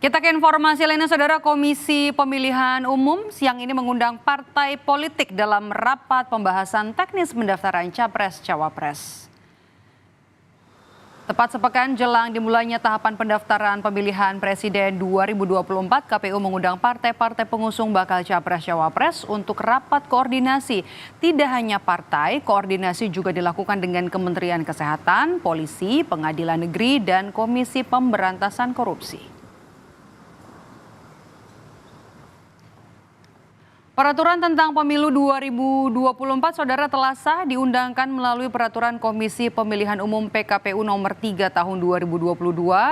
Kita ke informasi lainnya, Saudara. Komisi Pemilihan Umum siang ini mengundang partai politik dalam rapat pembahasan teknis pendaftaran Capres-Cawapres. Tepat sepekan jelang dimulainya tahapan pendaftaran pemilihan Presiden 2024, KPU mengundang partai-partai pengusung bakal Capres-Cawapres untuk rapat koordinasi. Tidak hanya partai, koordinasi juga dilakukan dengan Kementerian Kesehatan, Polisi, Pengadilan Negeri, dan Komisi Pemberantasan Korupsi. Peraturan tentang pemilu 2024, Saudara, telah sah diundangkan melalui peraturan Komisi Pemilihan Umum PKPU nomor 3 tahun 2022.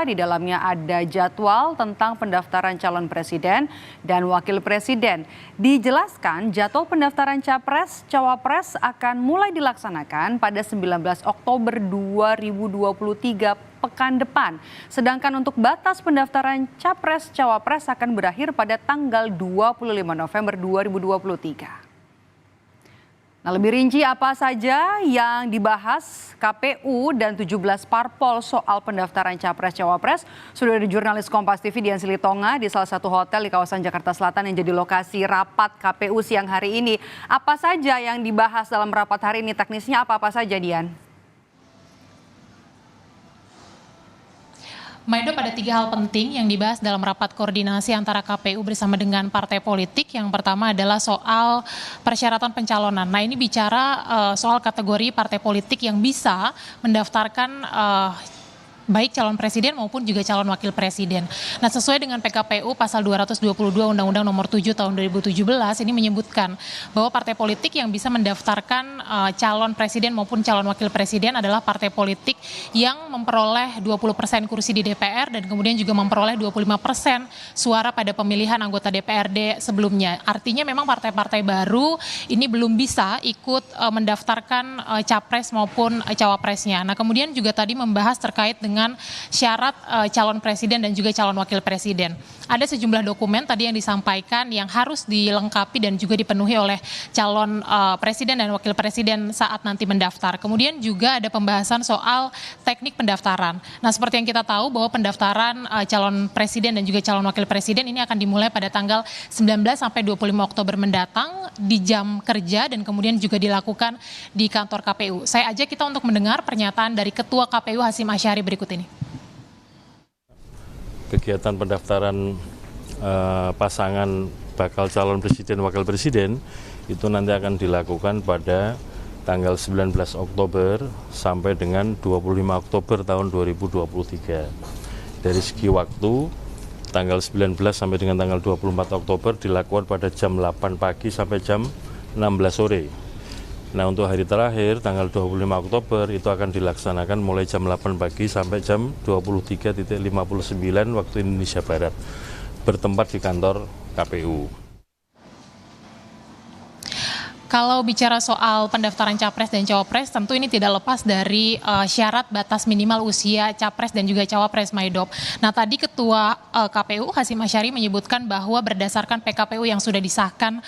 Di dalamnya ada jadwal tentang pendaftaran calon presiden dan wakil presiden. Dijelaskan jadwal pendaftaran Capres-Cawapres akan mulai dilaksanakan pada 19 Oktober 2023 pekan depan. Sedangkan untuk batas pendaftaran Capres-Cawapres akan berakhir pada tanggal 25 November 2023. Nah, lebih rinci apa saja yang dibahas KPU dan 17 parpol soal pendaftaran Capres-Cawapres sudah ada jurnalis Kompas TV Dian Silitonga di salah satu hotel di kawasan Jakarta Selatan yang jadi lokasi rapat KPU siang hari ini. Apa saja yang dibahas dalam rapat hari ini? Teknisnya apa saja, Dian? Maido, pada 3 hal penting yang dibahas dalam rapat koordinasi antara KPU bersama dengan partai politik. Yang pertama adalah soal persyaratan pencalonan. Nah, ini bicara soal kategori partai politik yang bisa mendaftarkan baik calon presiden maupun juga calon wakil presiden. Nah, sesuai dengan PKPU pasal 222 Undang-Undang nomor 7 tahun 2017 ini menyebutkan bahwa partai politik yang bisa mendaftarkan calon presiden maupun calon wakil presiden adalah partai politik yang memperoleh 20% kursi di DPR dan kemudian juga memperoleh 25% suara pada pemilihan anggota DPRD sebelumnya. Artinya memang partai-partai baru ini belum bisa ikut mendaftarkan capres maupun cawapresnya. Nah, kemudian juga tadi membahas terkait dengan syarat calon presiden dan juga calon wakil presiden. Ada sejumlah dokumen tadi yang disampaikan yang harus dilengkapi dan juga dipenuhi oleh calon presiden dan wakil presiden saat nanti mendaftar. Kemudian juga ada pembahasan soal teknik pendaftaran. Nah, seperti yang kita tahu bahwa pendaftaran calon presiden dan juga calon wakil presiden ini akan dimulai pada tanggal 19 sampai 25 Oktober mendatang di jam kerja dan kemudian juga dilakukan di kantor KPU. Saya ajak kita untuk mendengar pernyataan dari Ketua KPU Hasyim Asyari berikut ini. Kegiatan pendaftaran pasangan bakal calon presiden wakil presiden itu nanti akan dilakukan pada tanggal 19 Oktober sampai dengan 25 Oktober tahun 2023. Dari segi waktu, tanggal 19 sampai dengan tanggal 24 Oktober dilakukan pada jam 8 pagi sampai jam 16 sore. Nah, untuk hari terakhir tanggal 25 Oktober itu akan dilaksanakan mulai jam 8 pagi sampai jam 23.59 waktu Indonesia Barat, bertempat di kantor KPU. Kalau bicara soal pendaftaran capres dan cawapres, tentu ini tidak lepas dari syarat batas minimal usia capres dan juga cawapres, Maidop. Nah, tadi Ketua KPU Hasyim Asyari menyebutkan bahwa berdasarkan PKPU yang sudah disahkan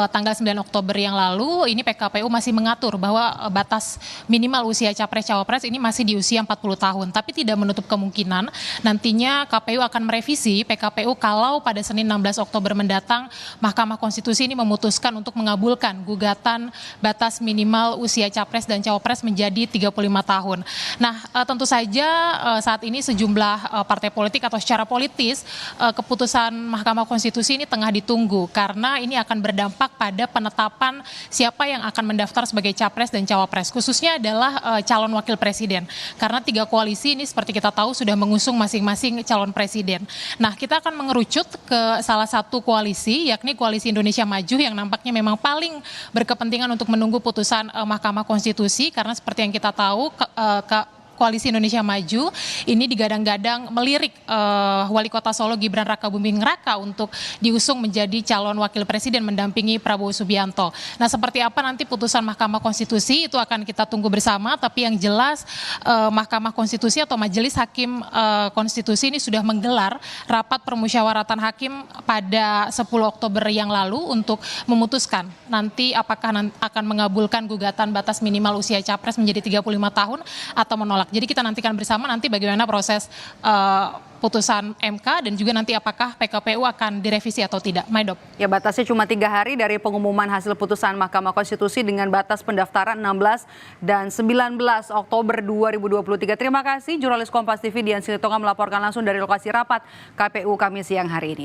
tanggal 9 Oktober yang lalu, ini PKPU masih mengatur bahwa batas minimal usia capres cawapres ini masih di usia 40 tahun. Tapi tidak menutup kemungkinan nantinya KPU akan merevisi PKPU kalau pada Senin 16 Oktober mendatang Mahkamah Konstitusi ini memutuskan untuk mengabulkan gugatan batas minimal usia capres dan cawapres menjadi 35 tahun. Nah, tentu saja saat ini sejumlah partai politik atau secara politis keputusan Mahkamah Konstitusi ini tengah ditunggu karena ini akan berdampak pada penetapan siapa yang akan mendaftar sebagai capres dan cawapres, khususnya adalah calon wakil presiden. Karena 3 koalisi ini seperti kita tahu sudah mengusung masing-masing calon presiden. Nah, kita akan mengerucut ke salah satu koalisi, yakni Koalisi Indonesia Maju yang nampaknya memang paling berkepentingan untuk menunggu putusan Mahkamah Konstitusi karena seperti yang kita tahu Koalisi Indonesia Maju ini digadang-gadang melirik Wali Kota Solo Gibran Rakabuming Raka untuk diusung menjadi calon wakil presiden mendampingi Prabowo Subianto. Nah, seperti apa nanti putusan Mahkamah Konstitusi itu akan kita tunggu bersama, tapi yang jelas Mahkamah Konstitusi atau Majelis Hakim Konstitusi ini sudah menggelar rapat permusyawaratan hakim pada 10 Oktober yang lalu untuk memutuskan nanti apakah akan mengabulkan gugatan batas minimal usia capres menjadi 35 tahun atau menolak. ditolak. Jadi kita nantikan bersama nanti bagaimana proses putusan MK dan juga nanti apakah PKPU akan direvisi atau tidak. Maidop. Ya, batasnya cuma 3 hari dari pengumuman hasil putusan Mahkamah Konstitusi dengan batas pendaftaran 16 dan 19 Oktober 2023. Terima kasih jurnalis Kompas TV Dian Silitonga melaporkan langsung dari lokasi rapat KPU Kamis siang hari ini.